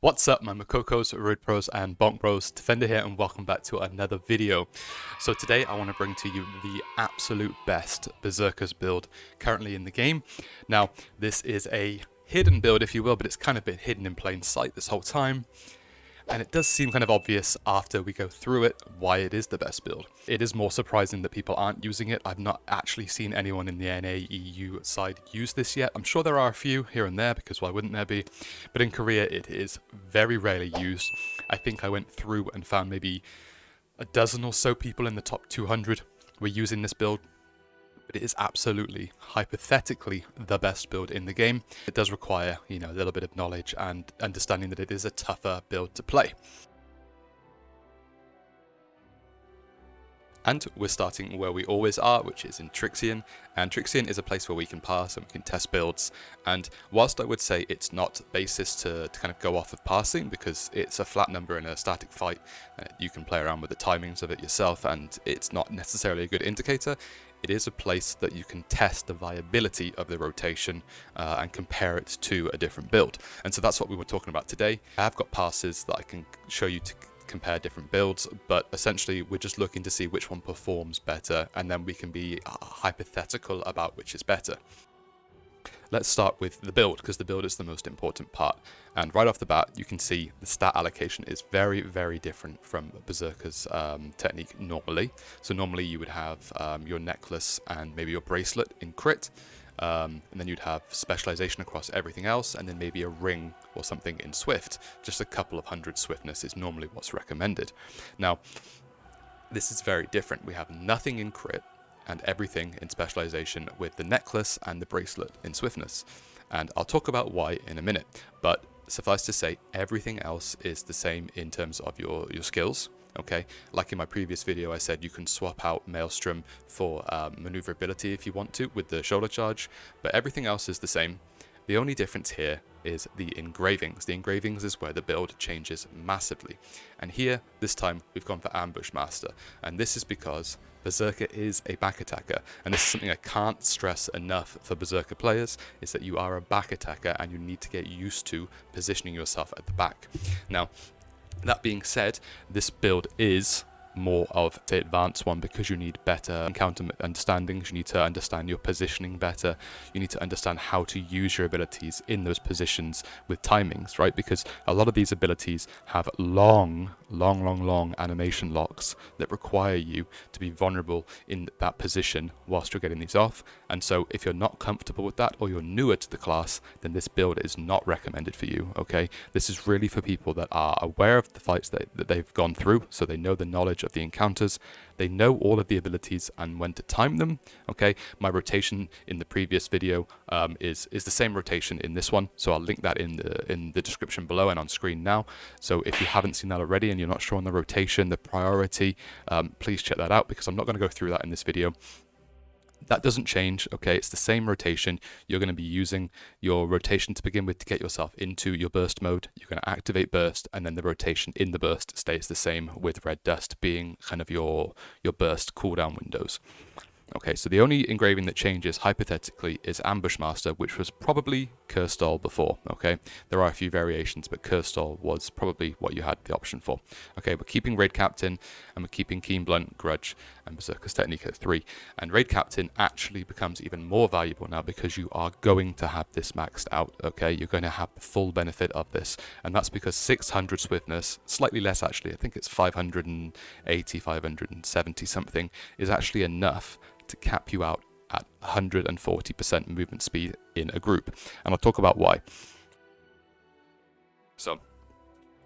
What's up, my Makokos, Road Pros and Bonk Bros, Defender here, and welcome back to another video. So today I want to bring to you the absolute best Berserkers build currently in the game. Now this is a hidden build, if you will, but it's kind of been hidden in plain sight this whole time. And it does seem kind of obvious after we go through it why it is the best build. It is more surprising that people aren't using it. I've not actually seen anyone in the NA EU side use this yet. I'm sure there are a few here and there, because why wouldn't there be? But in Korea it is very rarely used. I think I went through and found maybe a dozen or so people in the top 200 were using this build. But it is absolutely, hypothetically, the best build in the game. It does require, a little bit of knowledge and understanding that it is a tougher build to play. And we're starting where we always are, which is in Trixion. And Trixion is a place where we can pass and we can test builds. And whilst I would say it's not basis to kind of go off of passing, because it's a flat number in a static fight, you can play around with the timings of it yourself, and it's not necessarily a good indicator. It is a place that you can test the viability of the rotation and compare it to a different build. And so that's what we were talking about today. I've got passes that I can show you to compare different builds, but essentially we're just looking to see which one performs better, and then we can be hypothetical about which is better. Let's start with the build, because the build is the most important part. And right off the bat, you can see the stat allocation is very, very different from Berserker's technique normally. So normally you would have your necklace and maybe your bracelet in crit, and then you'd have specialization across everything else, and then maybe a ring or something in swift. Just a couple of hundred swiftness is normally what's recommended. Now, this is very different. We have nothing in crit and everything in specialization, with the necklace and the bracelet in swiftness. And I'll talk about why in a minute, but suffice to say, everything else is the same in terms of your skills. Okay, like in my previous video I said you can swap out Maelstrom for maneuverability if you want to with the shoulder charge, but everything else is the same. The only difference here is the engravings. The engravings is where the build changes massively. And here, this time, we've gone for Ambush Master. And this is because Berserker is a back attacker. And this is something I can't stress enough for Berserker players, is that you are a back attacker and you need to get used to positioning yourself at the back. Now, that being said, this build is more of the advanced one, because you need better encounter understandings, you need to understand your positioning better, you need to understand how to use your abilities in those positions with timings, right? Because a lot of these abilities have long animation locks that require you to be vulnerable in that position whilst you're getting these off. And so if you're not comfortable with that, or you're newer to the class, then this build is not recommended for you. Okay, this is really for people that are aware of the fights that they've gone through, so they know the knowledge of the encounters, they know all of the abilities and when to time them. Okay, my rotation in the previous video is the same rotation in this one, so I'll link that in the description below and on screen now. So if you haven't seen that already and you're not sure on the rotation, the priority, please check that out, because I'm not going to go through that in this video. That doesn't change, okay? It's the same rotation. You're going to be using your rotation to begin with to get yourself into your burst mode. You're going to activate burst, and then the rotation in the burst stays the same, with red dust being kind of your burst cooldown windows. Okay, so the only engraving that changes, hypothetically, is Ambush Master, which was probably Curstall before, okay? There are a few variations, but Curstall was probably what you had the option for. Okay, we're keeping Raid Captain, and we're keeping Keen Blunt, Grudge, and Berserker's Technique at 3. And Raid Captain actually becomes even more valuable now, because you are going to have this maxed out, okay? You're going to have the full benefit of this, and that's because 600 swiftness, slightly less actually, I think it's 580, 570 something, is actually enough to cap you out at 140% movement speed in a group. And I'll talk about why. So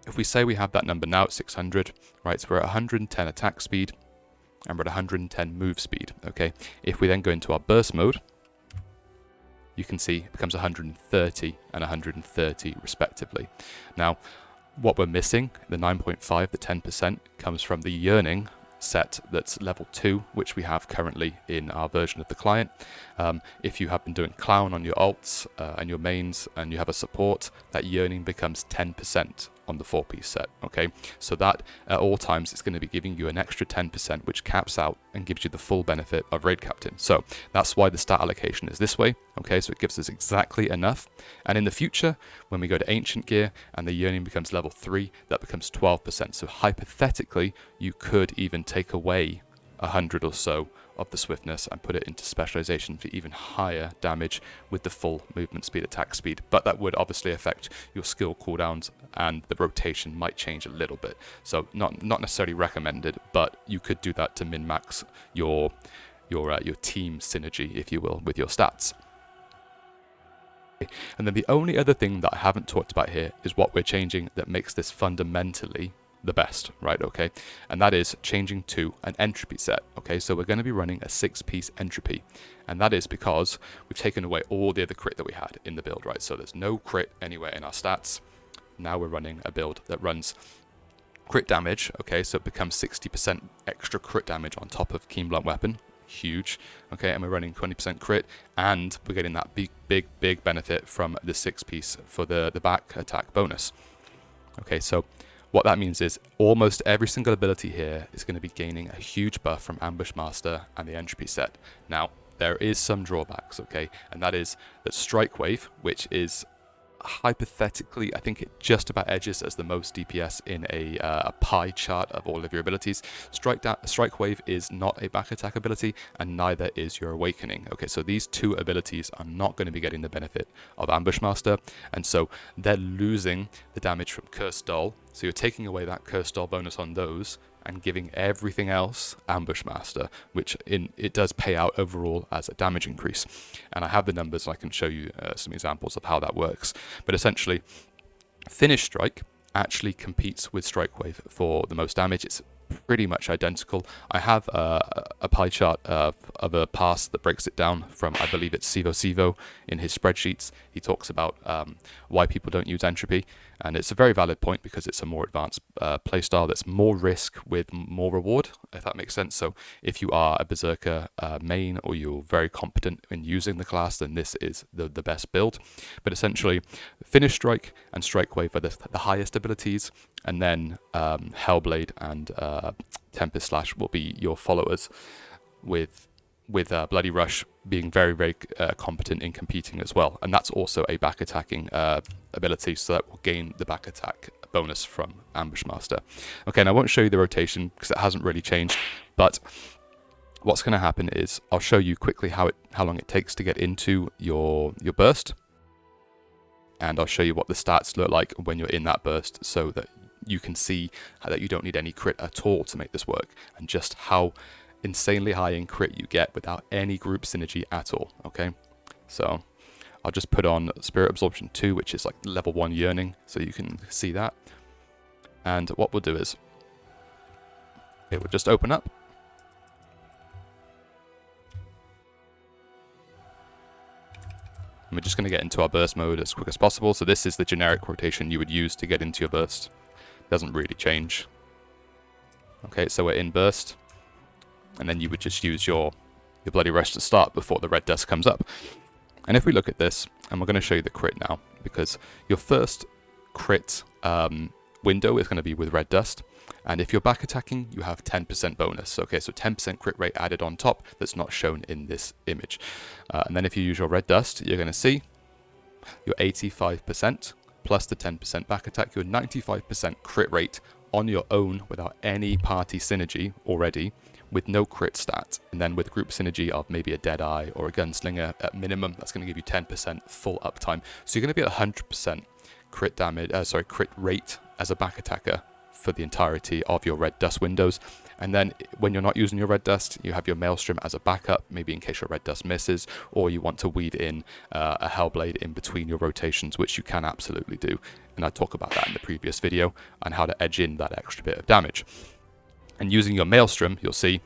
if we say we have that number now at 600, right, so we're at 110 attack speed and we're at 110 move speed. Okay, if we then go into our burst mode, you can see it becomes 130 and 130 respectively. Now what we're missing, the 9.5, the 10%, comes from the Yearning set that's level 2, which we have currently in our version of the client. If you have been doing clown on your alts and your mains, and you have a support, that Yearning becomes 10%. on the 4-piece set, okay? So that at all times it's going to be giving you an extra 10%, which caps out and gives you the full benefit of Raid Captain. So that's why the stat allocation is this way, okay? So it gives us exactly enough. And in the future, when we go to Ancient Gear and the Yearning becomes level 3, that becomes 12%. So hypothetically, you could even take away 100 or so of the swiftness and put it into specialization for even higher damage with the full movement speed, attack speed. But that would obviously affect your skill cooldowns, and the rotation might change a little bit. So not necessarily recommended, but you could do that to min-max your team synergy, if you will, with your stats. And then the only other thing that I haven't talked about here is what we're changing that makes this fundamentally the best, right? Okay, and that is changing to an entropy set. Okay, so we're going to be running a 6-piece entropy, and that is because we've taken away all the other crit that we had in the build, right? So there's no crit anywhere in our stats. Now we're running a build that runs crit damage. Okay, so it becomes 60% extra crit damage on top of Keen Blunt Weapon. Huge. Okay, and we're running 20% crit, and we're getting that big benefit from the 6-piece for the back attack bonus. Okay, so what that means is almost every single ability here is going to be gaining a huge buff from Ambush Master and the Entropy set. Now, there is some drawbacks, okay, and that is that Strike Wave, which is hypothetically, I think it just about edges as the most DPS in a pie chart of all of your abilities. Strike Wave is not a back attack ability, and neither is your Awakening. Okay, so these two abilities are not going to be getting the benefit of Ambush Master, and so they're losing the damage from Curse Doll. So you're taking away that Curse Doll bonus on those and giving everything else Ambush Master, which it does pay out overall as a damage increase. And I have the numbers, and I can show you some examples of how that works. But essentially, Finish Strike actually competes with Strike Wave for the most damage. It's pretty much identical. I have a pie chart of a pass that breaks it down from, I believe it's Sivo in his spreadsheets. He talks about why people don't use Entropy, and it's a very valid point because it's a more advanced playstyle that's more risk with more reward, if that makes sense. So if you are a Berserker main, or you're very competent in using the class, then this is the best build. But essentially, Finish Strike and Strike Wave are the highest abilities, and then Hellblade and Tempest Slash will be your followers, with Bloody Rush being very competent in competing as well. And that's also a back attacking ability, so that will gain the back attack bonus from Ambush Master. Okay, and I won't show you the rotation because it hasn't really changed, but what's going to happen is I'll show you quickly how long it takes to get into your burst, and I'll show you what the stats look like when you're in that burst, so that you can see that you don't need any crit at all to make this work, and just how insanely high in crit you get without any group synergy at all. Okay, so I'll just put on Spirit Absorption 2, which is like level 1 Yearning, so you can see that. And what we'll do is it will just open up. And we're just going to get into our burst mode as quick as possible. So this is the generic rotation you would use to get into your burst. Doesn't really change. Okay, so we're in burst, and then you would just use your Bloody Rush to start before the red dust comes up. And if we look at this, and we're going to show you the crit now, because your first crit window is going to be with red dust, and if you're back attacking, you have 10% bonus. Okay, so 10% crit rate added on top that's not shown in this image. And then if you use your red dust, you're going to see your 85% plus the 10% back attack, your 95% crit rate on your own without any party synergy already, with no crit stat, and then with group synergy of maybe a Deadeye or a Gunslinger at minimum, that's going to give you 10% full uptime. So you're going to be at 100% crit damage, crit rate as a back attacker for the entirety of your red dust windows. And then when you're not using your red dust, you have your Maelstrom as a backup, maybe in case your red dust misses, or you want to weave in a Hellblade in between your rotations, which you can absolutely do. And I talk about that in the previous video, and how to edge in that extra bit of damage. And using your Maelstrom, you'll see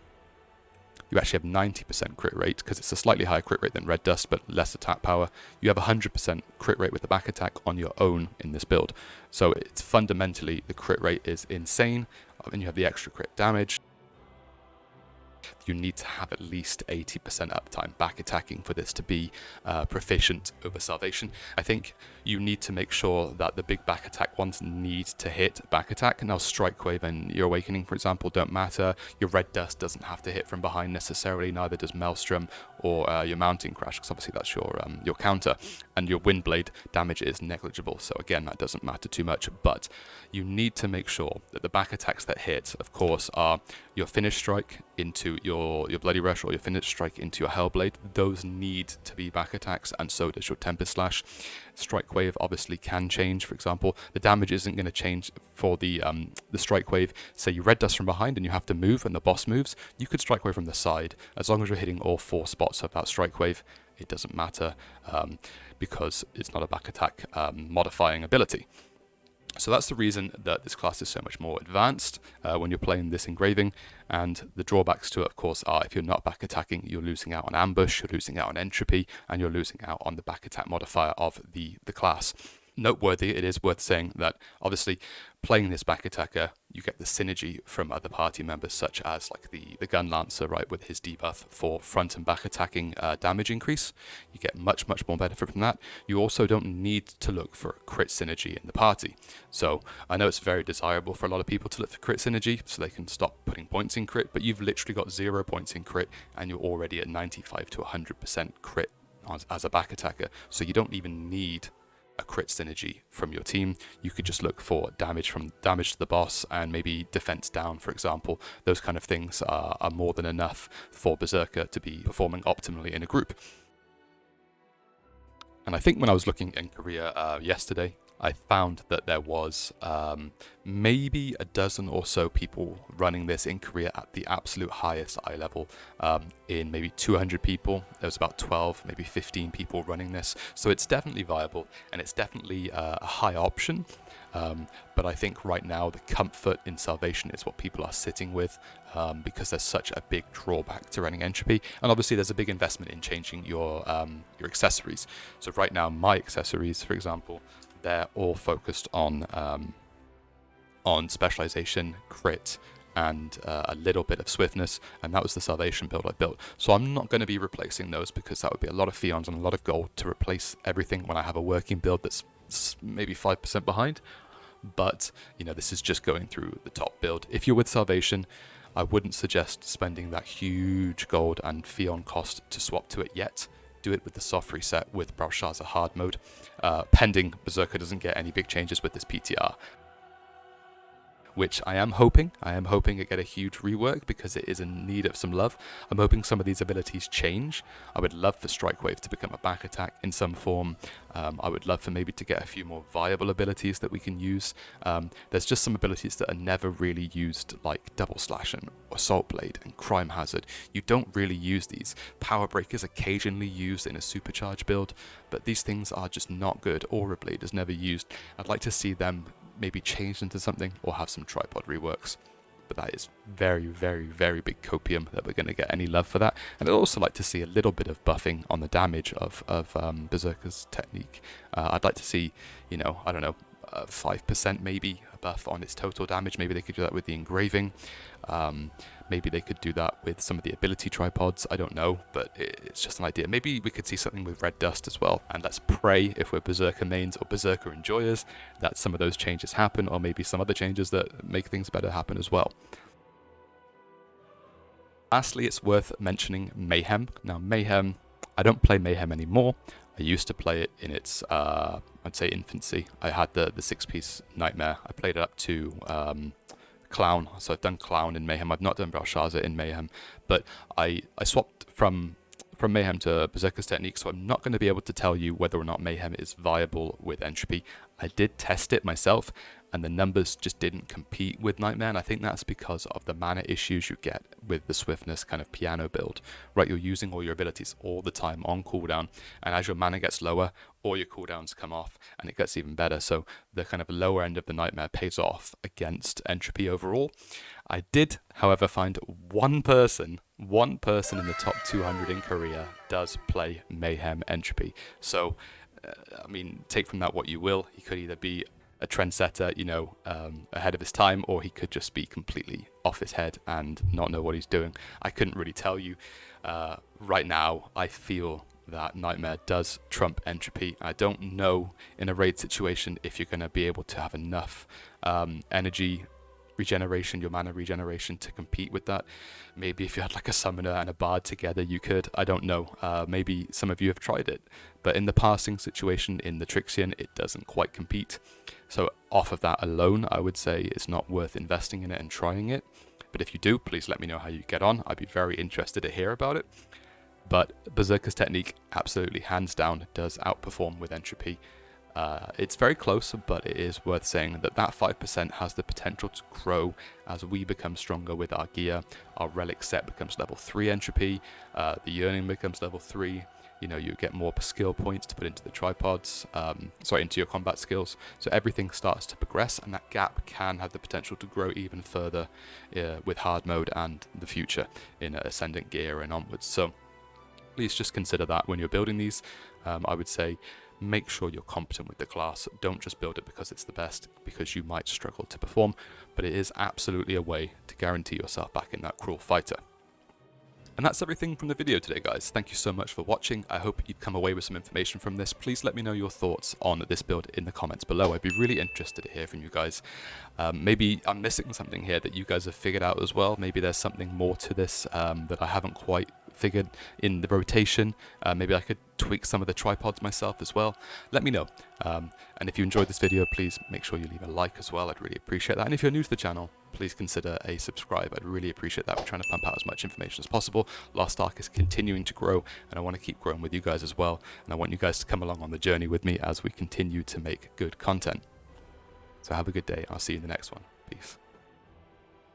you actually have 90% crit rate, because it's a slightly higher crit rate than red dust, but less attack power. You have 100% crit rate with the back attack on your own in this build. So it's fundamentally, the crit rate is insane, and you have the extra crit damage. You need to have at least 80% uptime back attacking for this to be proficient over Salvation. I think you need to make sure that the big back attack ones need to hit back attack. Now Strike Wave and your Awakening, for example, don't matter. Your Red Dust doesn't have to hit from behind necessarily, neither does Maelstrom or your Mounting Crash, because obviously that's your counter. And your Windblade damage is negligible, so again, that doesn't matter too much. But you need to make sure that the back attacks that hit, of course, are your Finish Strike into your Bloody Rush, or your Finish Strike into your Hellblade. Those need to be back attacks, and so does your Tempest Slash. Strike Wave obviously can change. For example, the damage isn't going to change for the Strike Wave. Say you Red Dust from behind and you have to move, and the boss moves, you could Strike Wave from the side. As long as you're hitting all 4 spots of that Strike Wave, it doesn't matter, because it's not a back attack modifying ability. So that's the reason that this class is so much more advanced when you're playing this engraving, and the drawbacks to it, of course, are if you're not back attacking, you're losing out on ambush, you're losing out on entropy, and you're losing out on the back attack modifier of the class. Noteworthy, it is worth saying that obviously playing this back attacker, you get the synergy from other party members, such as like the Gun Lancer, right, with his debuff for front and back attacking damage increase. You get much more benefit from that. You also don't need to look for crit synergy in the party. So I know it's very desirable for a lot of people to look for crit synergy so they can stop putting points in crit, but you've literally got 0 points in crit and you're already at 95 to 100% crit as a back attacker. So you don't even need a crit synergy from your team. You could just look for damage to the boss and maybe defense down, for example. Those kind of things are more than enough for Berserker to be performing optimally in a group. And I think when I was looking in Korea yesterday, I found that there was maybe a dozen or so people running this in Korea at the absolute highest eye level. In maybe 200 people, there was about 12, maybe 15 people running this. So it's definitely viable, and it's definitely a high option. But I think right now the comfort in Salvation is what people are sitting with, because there's such a big drawback to running Entropy, and obviously there's a big investment in changing your accessories. So right now my accessories, for example, they're all focused on specialization, crit, and a little bit of swiftness, and that was the Salvation build I built. So I'm not going to be replacing those, because that would be a lot of Fions and a lot of gold to replace everything when I have a working build that's maybe 5% behind. But you know, this is just going through the top build. If you're with Salvation, I wouldn't suggest spending that huge gold and Fion cost to swap to it yet. Do it with the soft reset with Belshazzar hard mode, pending Berserker doesn't get any big changes with this PTR, which I am hoping it get a huge rework, because it is in need of some love. I'm hoping some of these abilities change. I would love for Strike Wave to become a back attack in some form. I would love for maybe to get a few more viable abilities that we can use. There's just some abilities that are never really used, like Double Slash and Assault Blade and Crime Hazard. You don't really use these. Power Break is occasionally used in a supercharge build, but these things are just not good. Aura Blade is never used. I'd like to see them maybe changed into something, or have some tripod reworks. But that is very big copium that we're going to get any love for that. And I'd also like to see a little bit of buffing on the damage of Berserker's technique. I'd like to see, you know, I don't know, 5% maybe a buff on its total damage. Maybe they could do that with the engraving. Maybe they could do that with some of the ability tripods. I don't know, but it's just an idea. Maybe we could see something with Red Dust as well. And let's pray, if we're Berserker mains or Berserker enjoyers, that some of those changes happen, or maybe some other changes that make things better happen as well. Lastly, it's worth mentioning Mayhem. Now, Mayhem, I don't play Mayhem anymore. I used to play it in its, I'd say, infancy. I had the 6-piece Nightmare. I played it up to Clown, so I've done Clown in Mayhem. I've not done Belshazzar in Mayhem, but I swapped from Mayhem to Berserker's technique, so I'm not going to be able to tell you whether or not Mayhem is viable with Entropy. I did test it myself, and the numbers just didn't compete with Nightmare, and I think that's because of the mana issues you get with the swiftness kind of piano build, right? You're using all your abilities all the time on cooldown, and as your mana gets lower, all your cooldowns come off, and it gets even better, so the kind of lower end of the Nightmare pays off against Entropy overall. I did, however, find one person in the top 200 in Korea does play Mayhem Entropy, so I mean, take from that what you will. He could either be a trendsetter, you know, ahead of his time, or he could just be completely off his head and not know what he's doing. I couldn't really tell you. Right now, I feel that Nightmare does trump Entropy. I don't know in a raid situation if you're going to be able to have enough energy regeneration, your mana regeneration, to compete with that. Maybe if you had like a summoner and a bard together, you could. I don't know. Maybe some of you have tried it, but in the passing situation in the Trixian, it doesn't quite compete. So off of that alone, I would say it's not worth investing in it and trying it. But if you do, please let me know how you get on. I'd be very interested to hear about it. But Berserker's technique, absolutely, hands down, does outperform with Entropy. It's very close, but it is worth saying that that 5% has the potential to grow as we become stronger with our gear. Our relic set becomes level 3 Entropy, the Yearning becomes level 3. You know, you get more skill points to put into the tripods, into your combat skills. So everything starts to progress, and that gap can have the potential to grow even further with hard mode and the future in Ascendant gear and onwards. So please just consider that when you're building these. I would say make sure you're competent with the class. Don't just build it because it's the best, because you might struggle to perform, but it is absolutely a way to guarantee yourself back in that cruel fighter. And that's everything from the video today, guys. Thank you so much for watching. I hope you've come away with some information from this. Please let me know your thoughts on this build in the comments below. I'd be really interested to hear from you guys. Maybe I'm missing something here that you guys have figured out as well. Maybe there's something more to this that I haven't quite figured in the rotation. Maybe I could tweak some of the tripods myself as well. Let me know. And if you enjoyed this video, please make sure you leave a like as well. I'd really appreciate that. And if you're new to the channel, please consider a subscribe. I'd really appreciate that. We're trying to pump out as much information as possible. Lost Ark is continuing to grow, and I want to keep growing with you guys as well. And I want you guys to come along on the journey with me as we continue to make good content. So have a good day. I'll see you in the next one. Peace.